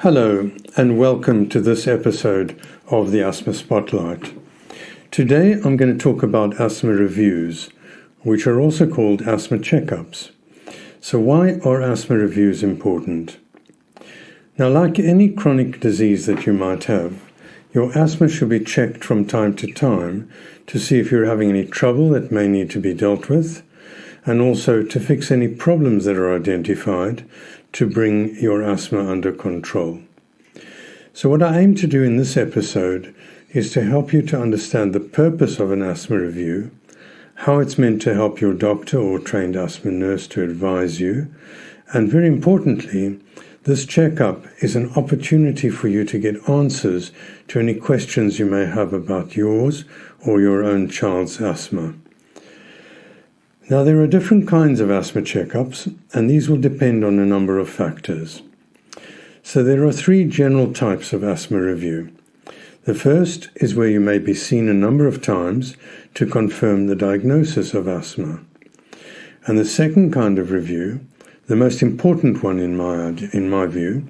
Hello and welcome to this episode of the Asthma Spotlight. Today I'm going to talk about asthma reviews, which are also called asthma checkups. So why are asthma reviews important? Now, like any chronic disease that you might have, your asthma should be checked from time to time to see if you're having any trouble that may need to be dealt with, and also to fix any problems that are identified to bring your asthma under control. So what I aim to do in this episode is to help you to understand the purpose of an asthma review, how it's meant to help your doctor or trained asthma nurse to advise you, and very importantly, this checkup is an opportunity for you to get answers to any questions you may have about yours or your own child's asthma. Now, there are different kinds of asthma checkups, and these will depend on a number of factors. So there are three general types of asthma review. The first is where you may be seen a number of times to confirm the diagnosis of asthma. And the second kind of review, the most important one in my view,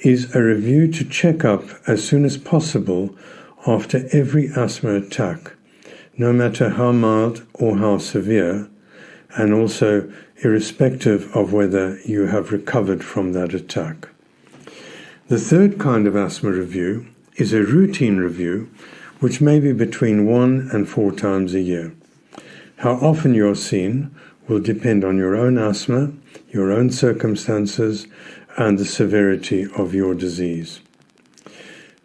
is a review to check up as soon as possible after every asthma attack, no matter how mild or how severe, and also irrespective of whether you have recovered from that attack. The third kind of asthma review is a routine review, which may be between 1 and 4 times a year. How often you're seen will depend on your own asthma, your own circumstances, and the severity of your disease.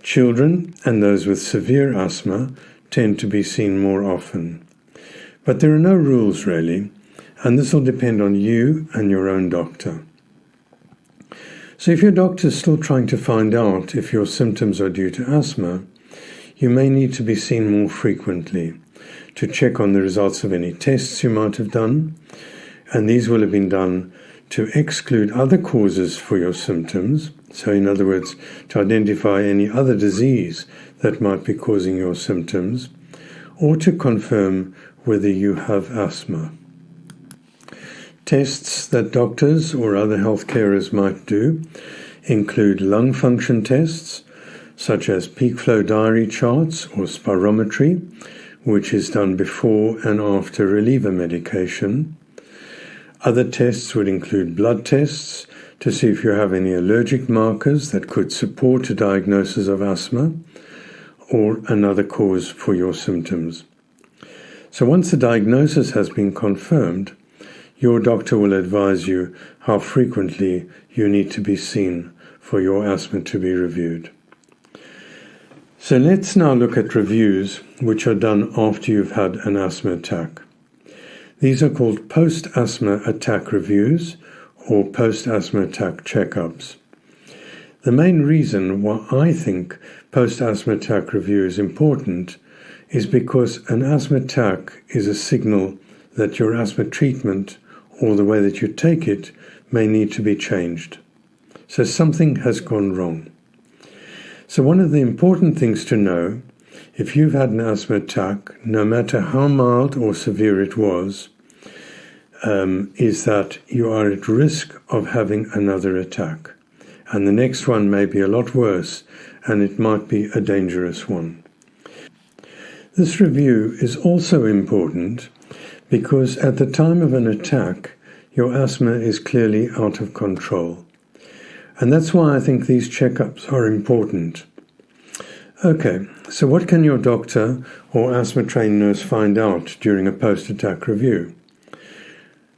Children and those with severe asthma tend to be seen more often. But there are no rules really, and this will depend on you and your own doctor. So if your doctor is still trying to find out if your symptoms are due to asthma, you may need to be seen more frequently to check on the results of any tests you might have done, and these will have been done to exclude other causes for your symptoms, so in other words, to identify any other disease that might be causing your symptoms, or to confirm whether you have asthma. Tests that doctors or other health carers might do include lung function tests, such as peak flow diary charts or spirometry, which is done before and after reliever medication. Other tests would include blood tests to see if you have any allergic markers that could support a diagnosis of asthma or another cause for your symptoms. So once the diagnosis has been confirmed, your doctor will advise you how frequently you need to be seen for your asthma to be reviewed. So let's now look at reviews which are done after you've had an asthma attack. These are called post-asthma attack reviews or post-asthma attack checkups. The main reason why I think post-asthma attack review is important is because an asthma attack is a signal that your asthma treatment or the way that you take it may need to be changed. So something has gone wrong. So one of the important things to know, if you've had an asthma attack, no matter how mild or severe it was, is that you are at risk of having another attack. And the next one may be a lot worse, and it might be a dangerous one. This review is also important because at the time of an attack, your asthma is clearly out of control. And that's why I think these checkups are important. Okay, so what can your doctor or asthma-trained nurse find out during a post-attack review?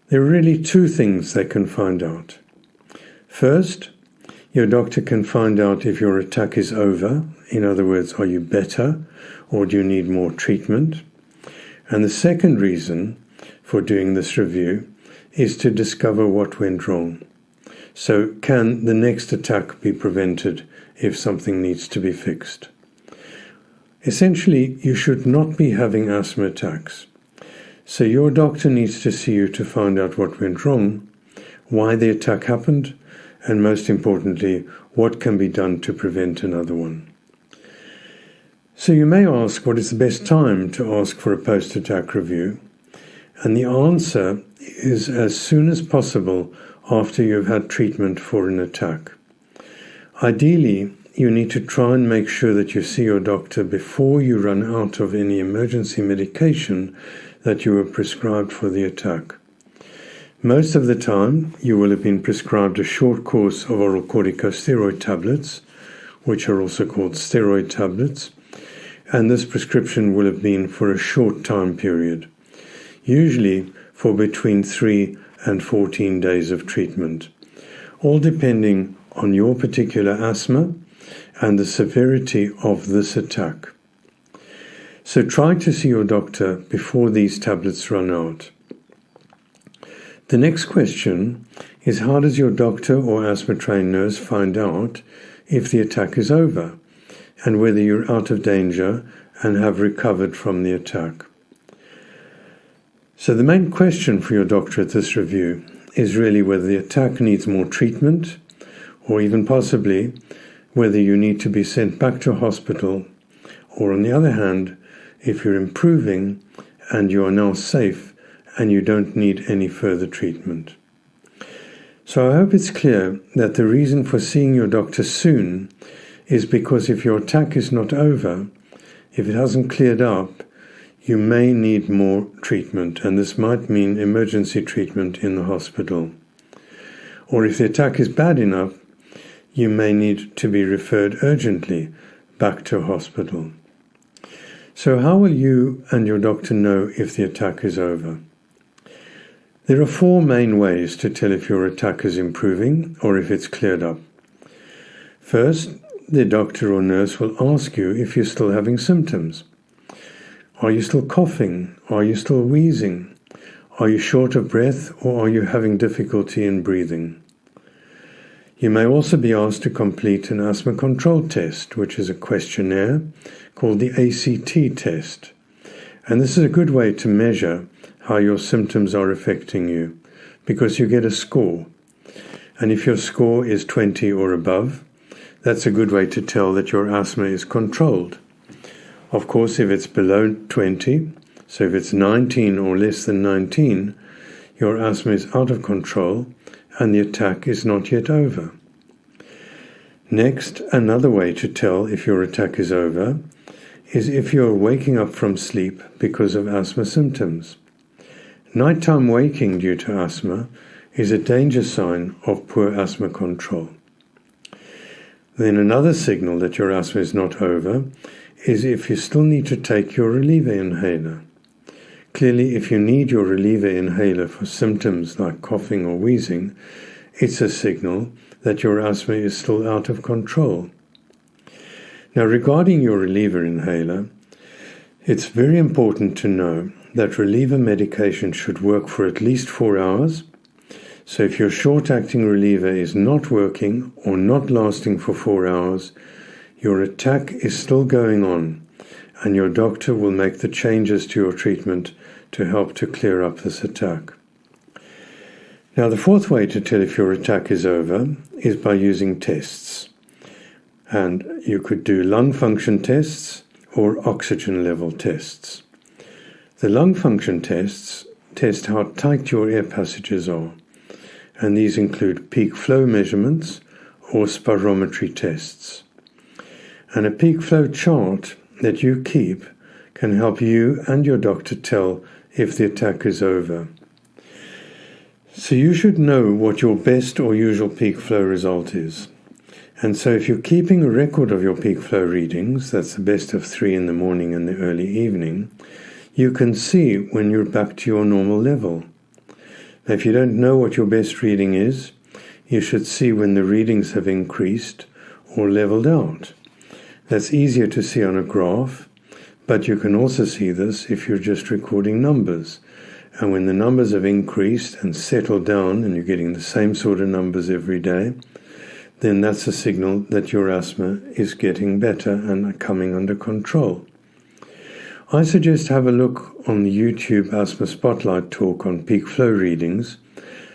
There are really two things they can find out. First, your doctor can find out if your attack is over. In other words, are you better or do you need more treatment? And the second reason for doing this review is to discover what went wrong. So can the next attack be prevented if something needs to be fixed? Essentially, you should not be having asthma attacks. So your doctor needs to see you to find out what went wrong, why the attack happened, and most importantly, what can be done to prevent another one. So you may ask, what is the best time to ask for a post-attack review? And the answer is as soon as possible after you've had treatment for an attack. Ideally, you need to try and make sure that you see your doctor before you run out of any emergency medication that you were prescribed for the attack. Most of the time, you will have been prescribed a short course of oral corticosteroid tablets, which are also called steroid tablets, and this prescription will have been for a short time period, usually for between 3 and 14 days of treatment, all depending on your particular asthma and the severity of this attack. So try to see your doctor before these tablets run out. The next question is, how does your doctor or asthma-trained nurse find out if the attack is over and whether you're out of danger and have recovered from the attack? So the main question for your doctor at this review is really whether the attack needs more treatment, or even possibly whether you need to be sent back to hospital, or on the other hand, if you're improving and you are now safe and you don't need any further treatment. So I hope it's clear that the reason for seeing your doctor soon is because if your attack is not over, if it hasn't cleared up, you may need more treatment, and this might mean emergency treatment in the hospital. Or if the attack is bad enough, you may need to be referred urgently back to a hospital. So how will you and your doctor know if the attack is over? There are 4 main ways to tell if your attack is improving or if it's cleared up. First, the doctor or nurse will ask you if you're still having symptoms. Are you still coughing? Are you still wheezing? Are you short of breath, or are you having difficulty in breathing? You may also be asked to complete an asthma control test, which is a questionnaire called the ACT test. And this is a good way to measure how your symptoms are affecting you, because you get a score. And if your score is 20 or above, that's a good way to tell that your asthma is controlled. Of course, if it's below 20, so if it's 19 or less than 19, your asthma is out of control and the attack is not yet over. Next, another way to tell if your attack is over is if you're waking up from sleep because of asthma symptoms. Nighttime waking due to asthma is a danger sign of poor asthma control. Then another signal that your asthma is not over is if you still need to take your reliever inhaler. Clearly, if you need your reliever inhaler for symptoms like coughing or wheezing, it's a signal that your asthma is still out of control. Now, regarding your reliever inhaler, it's very important to know that reliever medication should work for at least 4 hours. So if your short-acting reliever is not working or not lasting for 4 hours, your attack is still going on, and your doctor will make the changes to your treatment to help to clear up this attack. Now, the 4th way to tell if your attack is over is by using tests. And you could do lung function tests or oxygen level tests. The lung function tests test how tight your air passages are, and these include peak flow measurements or spirometry tests. And a peak flow chart that you keep can help you and your doctor tell if the attack is over. So you should know what your best or usual peak flow result is. And so if you're keeping a record of your peak flow readings, that's the best of 3 in the morning and the early evening, you can see when you're back to your normal level. Now, if you don't know what your best reading is, you should see when the readings have increased or leveled out. That's easier to see on a graph, but you can also see this if you're just recording numbers. And when the numbers have increased and settled down and you're getting the same sort of numbers every day, then that's a signal that your asthma is getting better and coming under control. I suggest have a look on the YouTube Asthma Spotlight talk on peak flow readings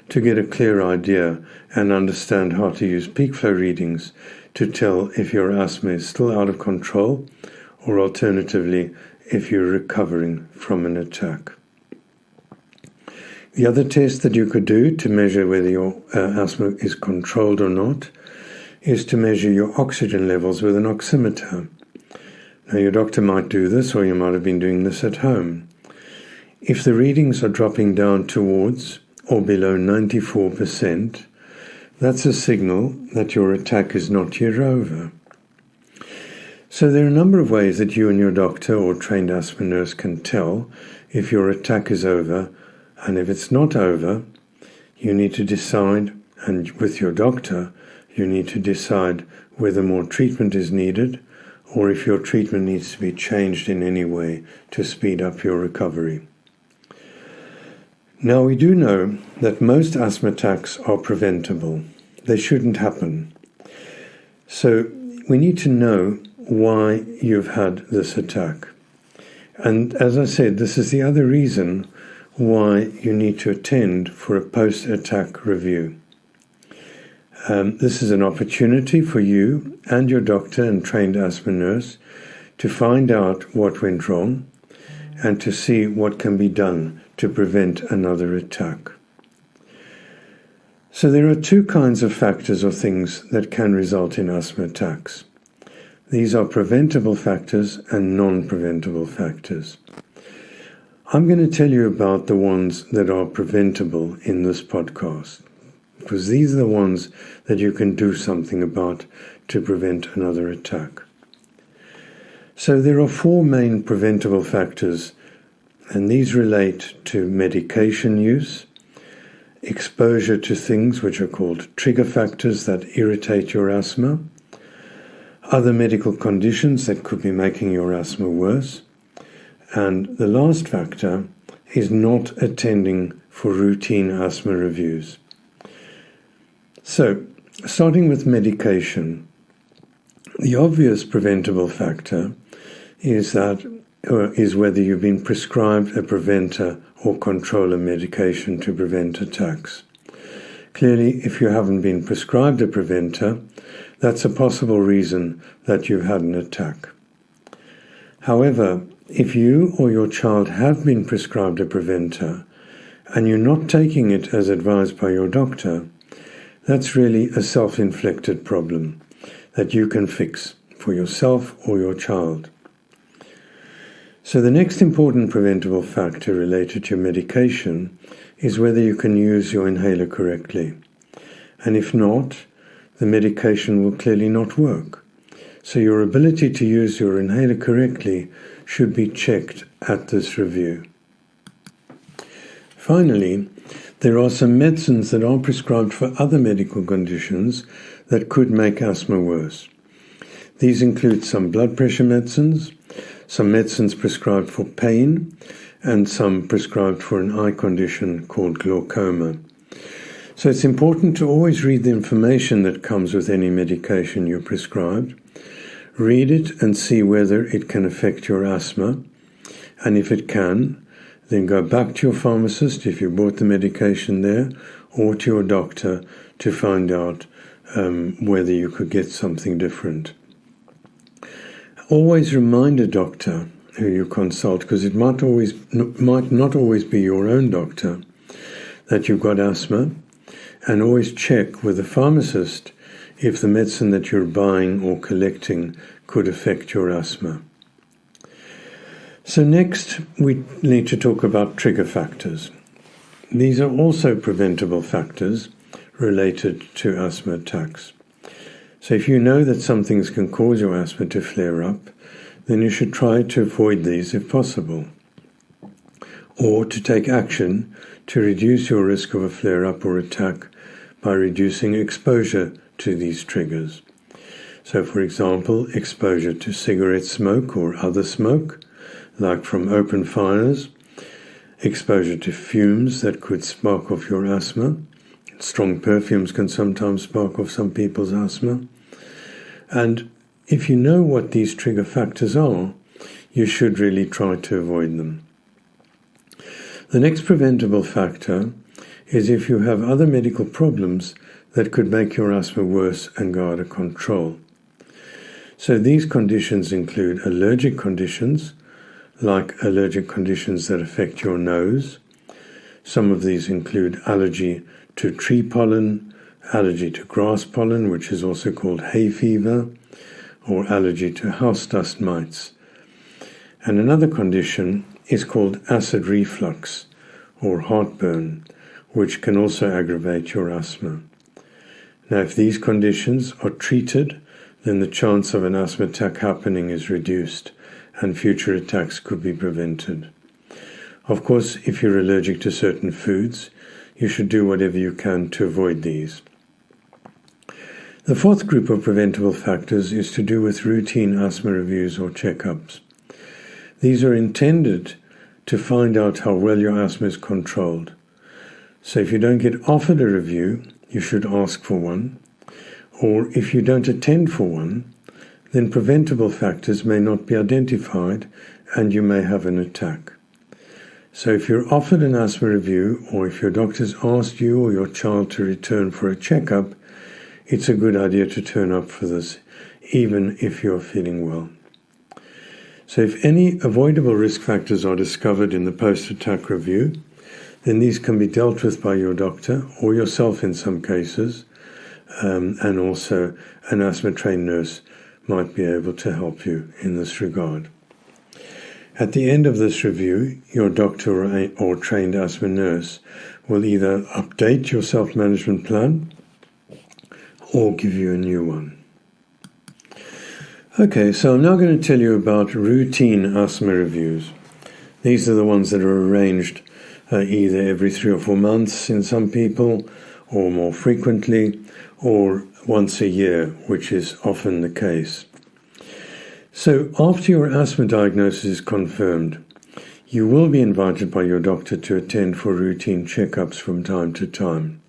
to get a clear idea and understand how to use peak flow readings to tell if your asthma is still out of control, or alternatively, if you're recovering from an attack. The other test that you could do to measure whether your asthma is controlled or not is to measure your oxygen levels with an oximeter. Now, your doctor might do this, or you might have been doing this at home. If the readings are dropping down towards or below 94%, that's a signal that your attack is not yet over. So there are a number of ways that you and your doctor or trained asthma nurse can tell if your attack is over, and if it's not over, you need to decide, and with your doctor, you need to decide whether more treatment is needed or if your treatment needs to be changed in any way to speed up your recovery. Now, we do know that most asthma attacks are preventable. They shouldn't happen. So we need to know why you've had this attack. And as I said, this is the other reason why you need to attend for a post-attack review. This is an opportunity for you and your doctor and trained asthma nurse to find out what went wrong and to see what can be done to prevent another attack. So there are two kinds of factors or things that can result in asthma attacks. These are preventable factors and non-preventable factors. I'm going to tell you about the ones that are preventable in this podcast, because these are the ones that you can do something about to prevent another attack. So there are four main preventable factors, and these relate to medication use, exposure to things which are called trigger factors that irritate your asthma, other medical conditions that could be making your asthma worse, and the last factor is not attending for routine asthma reviews. So, starting with medication, the obvious preventable factor is whether you've been prescribed a preventer or controller medication to prevent attacks. Clearly, if you haven't been prescribed a preventer, that's a possible reason that you've had an attack. However, if you or your child have been prescribed a preventer and you're not taking it as advised by your doctor, that's really a self-inflicted problem that you can fix for yourself or your child. So the next important preventable factor related to medication is whether you can use your inhaler correctly. And if not, the medication will clearly not work. So your ability to use your inhaler correctly should be checked at this review. Finally, there are some medicines that are prescribed for other medical conditions that could make asthma worse. These include some blood pressure medicines, some medicines prescribed for pain, and some prescribed for an eye condition called glaucoma. So it's important to always read the information that comes with any medication you're prescribed. Read it and see whether it can affect your asthma, and if it can, then go back to your pharmacist if you bought the medication there, or to your doctor to find out whether you could get something different. Always remind a doctor who you consult, because it might not always be your own doctor, that you've got asthma, and always check with the pharmacist if the medicine that you're buying or collecting could affect your asthma. So next, we need to talk about trigger factors. These are also preventable factors related to asthma attacks. So if you know that some things can cause your asthma to flare up, then you should try to avoid these if possible, or to take action to reduce your risk of a flare-up or attack by reducing exposure to these triggers. So, for example, exposure to cigarette smoke or other smoke, like from open fires, exposure to fumes that could spark off your asthma. Strong perfumes can sometimes spark off some people's asthma. And if you know what these trigger factors are, you should really try to avoid them. The next preventable factor is if you have other medical problems that could make your asthma worse and go out of control. So these conditions include allergic conditions, like allergic conditions that affect your nose. Some of these include allergy to tree pollen, allergy to grass pollen, which is also called hay fever, or allergy to house dust mites. And another condition is called acid reflux or heartburn, which can also aggravate your asthma. Now, if these conditions are treated, then the chance of an asthma attack happening is reduced and future attacks could be prevented. Of course, if you're allergic to certain foods, you should do whatever you can to avoid these. The fourth group of preventable factors is to do with routine asthma reviews or checkups. These are intended to find out how well your asthma is controlled. So if you don't get offered a review, you should ask for one. Or if you don't attend for one, then preventable factors may not be identified and you may have an attack. So if you're offered an asthma review, or if your doctor's asked you or your child to return for a checkup, it's a good idea to turn up for this, even if you're feeling well. So if any avoidable risk factors are discovered in the post-attack review, then these can be dealt with by your doctor or yourself in some cases, and also an asthma-trained nurse might be able to help you in this regard. At the end of this review, your doctor or trained asthma nurse will either update your self-management plan or give you a new one. Okay, so I'm now going to tell you about routine asthma reviews. These are the ones that are arranged either every 3 or 4 months in some people, or more frequently, or once a year, which is often the case. So after your asthma diagnosis is confirmed, you will be invited by your doctor to attend for routine checkups from time to time.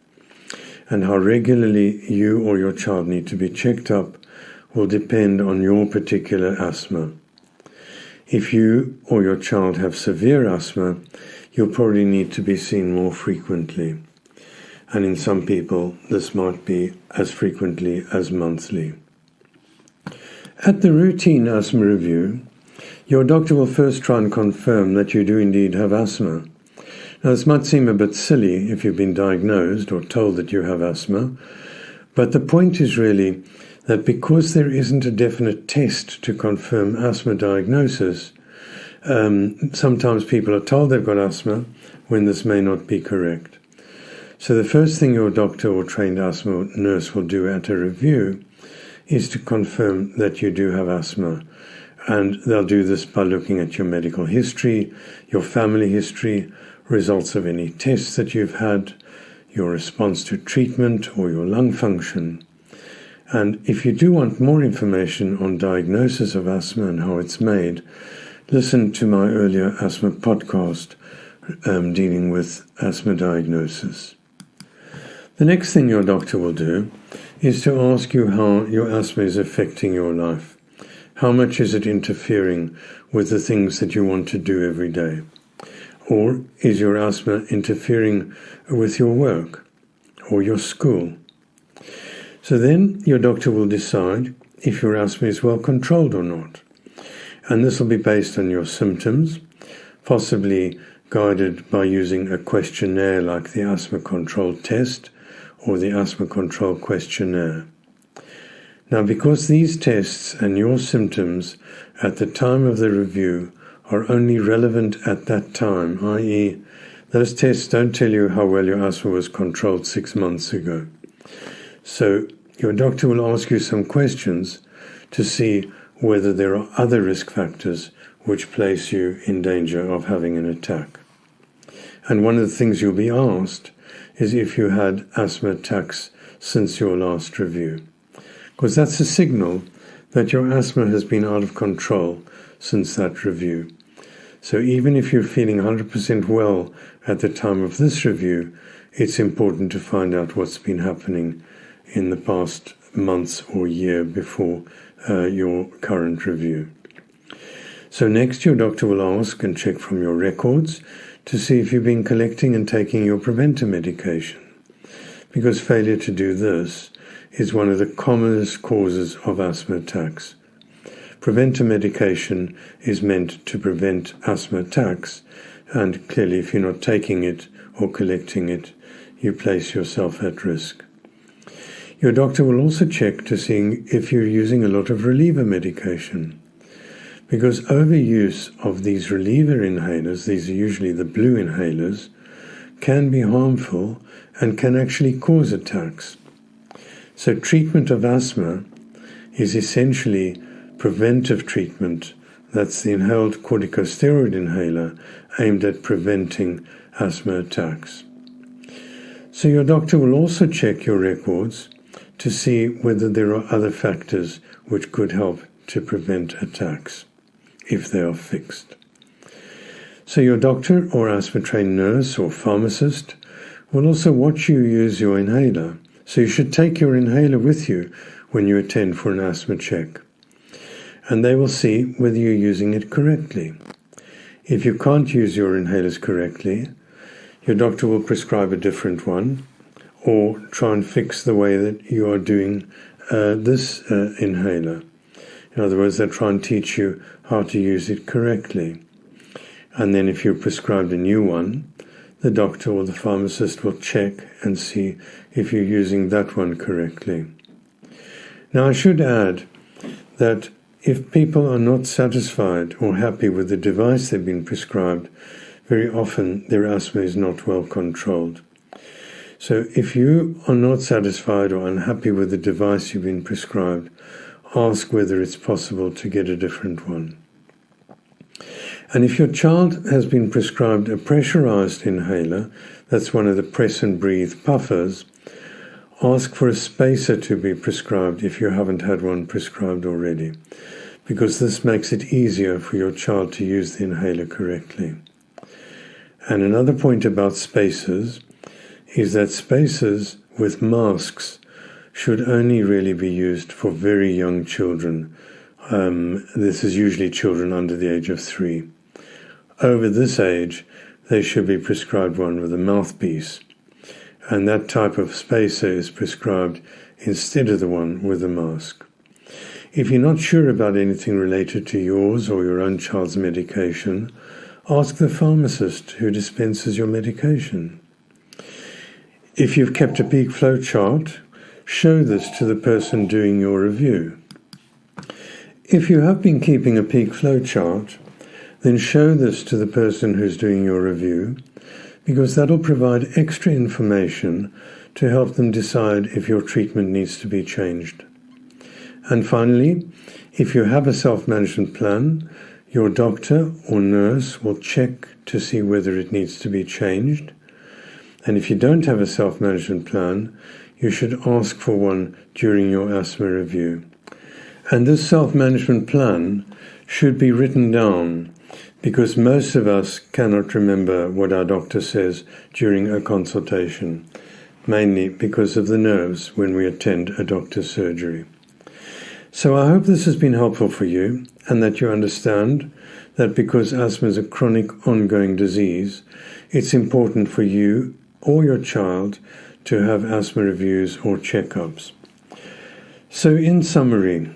And how regularly you or your child need to be checked up will depend on your particular asthma. If you or your child have severe asthma, you'll probably need to be seen more frequently. And in some people, this might be as frequently as monthly. At the routine asthma review, your doctor will first try and confirm that you do indeed have asthma. Now, this might seem a bit silly if you've been diagnosed or told that you have asthma, but the point is really that because there isn't a definite test to confirm asthma diagnosis, sometimes people are told they've got asthma when this may not be correct. So the first thing your doctor or trained asthma nurse will do at a review is to confirm that you do have asthma. And they'll do this by looking at your medical history, your family history, results of any tests that you've had, your response to treatment, or your lung function. And if you do want more information on diagnosis of asthma and how it's made, listen to my earlier asthma podcast dealing with asthma diagnosis. The next thing your doctor will do is to ask you how your asthma is affecting your life. How much is it interfering with the things that you want to do every day? Or is your asthma interfering with your work or your school? So then your doctor will decide if your asthma is well controlled or not. And this will be based on your symptoms, possibly guided by using a questionnaire like the Asthma Control Test or the Asthma Control Questionnaire. Now, because these tests and your symptoms at the time of the review are only relevant at that time, i.e., those tests don't tell you how well your asthma was controlled 6 months ago. So your doctor will ask you some questions to see whether there are other risk factors which place you in danger of having an attack. And one of the things you'll be asked is if you had asthma attacks since your last review, because that's a signal that your asthma has been out of control since that review. So even if you're feeling 100% well at the time of this review, it's important to find out what's been happening in the past months or year before your current review. So next, your doctor will ask and check from your records to see if you've been collecting and taking your preventer medication, because failure to do this is one of the commonest causes of asthma attacks. Preventer medication is meant to prevent asthma attacks, and clearly if you're not taking it or collecting it, you place yourself at risk. Your doctor will also check to see if you're using a lot of reliever medication, because overuse of these reliever inhalers, these are usually the blue inhalers, can be harmful and can actually cause attacks. So treatment of asthma is essentially preventive treatment. That's the inhaled corticosteroid inhaler aimed at preventing asthma attacks. So your doctor will also check your records to see whether there are other factors which could help to prevent attacks, if they are fixed. So your doctor or asthma-trained nurse or pharmacist will also watch you use your inhaler. So you should take your inhaler with you when you attend for an asthma check. And they will see whether you're using it correctly. If you can't use your inhalers correctly, your doctor will prescribe a different one or try and fix the way that you are doing this inhaler. In other words, they'll try and teach you how to use it correctly. And then if you're prescribed a new one, the doctor or the pharmacist will check and see if you're using that one correctly. Now, I should add that if people are not satisfied or happy with the device they've been prescribed, very often their asthma is not well controlled. So if you are not satisfied or unhappy with the device you've been prescribed, ask whether it's possible to get a different one. And if your child has been prescribed a pressurized inhaler, that's one of the press and breathe puffers, ask for a spacer to be prescribed if you haven't had one prescribed already, because this makes it easier for your child to use the inhaler correctly. And another point about spacers is that spacers with masks should only really be used for very young children. This is usually children under the age of 3. Over this age, they should be prescribed one with a mouthpiece. And that type of spacer is prescribed instead of the one with a mask. If you're not sure about anything related to yours or your own child's medication, ask the pharmacist who dispenses your medication. If you've kept a peak flow chart, show this to the person doing your review. If you have been keeping a peak flow chart, then show this to the person who's doing your review, because that'll provide extra information to help them decide if your treatment needs to be changed. And finally, if you have a self-management plan, your doctor or nurse will check to see whether it needs to be changed. And if you don't have a self-management plan, you should ask for one during your asthma review. And this self-management plan should be written down, because most of us cannot remember what our doctor says during a consultation, mainly because of the nerves when we attend a doctor's surgery. So I hope this has been helpful for you, and that you understand that because asthma is a chronic ongoing disease, it's important for you or your child to have asthma reviews or checkups. So in summary,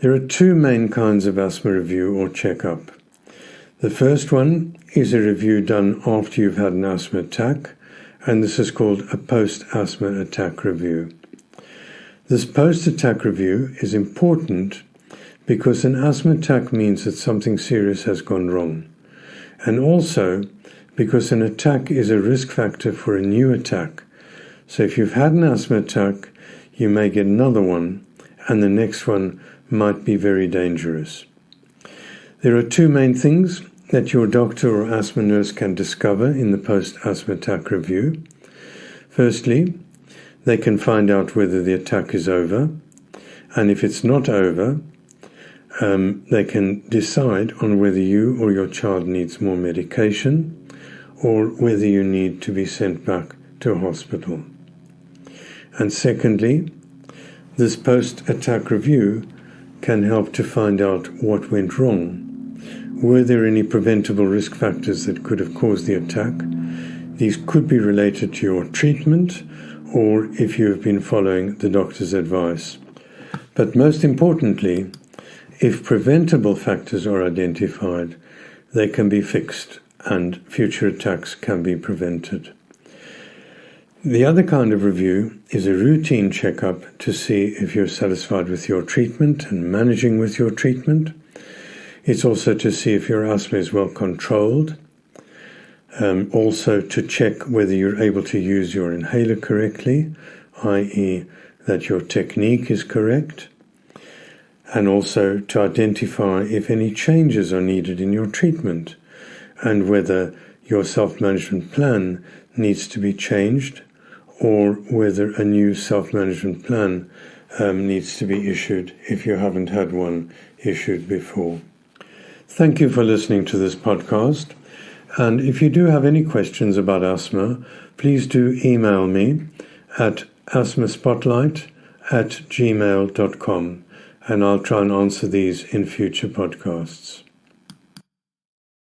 there are 2 main kinds of asthma review or checkup. The first one is a review done after you've had an asthma attack, and this is called a post-asthma attack review. This post-attack review is important because an asthma attack means that something serious has gone wrong, and also because an attack is a risk factor for a new attack. So if you've had an asthma attack, you may get another one, and the next one might be very dangerous. There are 2 main things that your doctor or asthma nurse can discover in the post-asthma attack review. Firstly, they can find out whether the attack is over, and if it's not over, they can decide on whether you or your child needs more medication or whether you need to be sent back to a hospital. And secondly, this post-attack review can help to find out what went wrong. Were there any preventable risk factors that could have caused the attack? These could be related to your treatment or if you have been following the doctor's advice. But most importantly, if preventable factors are identified, they can be fixed and future attacks can be prevented. The other kind of review is a routine checkup to see if you're satisfied with your treatment and managing with your treatment. It's also to see if your asthma is well controlled. Also to check whether you're able to use your inhaler correctly, i.e. that your technique is correct. And also to identify if any changes are needed in your treatment and whether your self-management plan needs to be changed or whether a new self-management plan needs to be issued if you haven't had one issued before. Thank you for listening to this podcast. And if you do have any questions about asthma, please do email me at asthmaspotlight@gmail.com, and I'll try and answer these in future podcasts.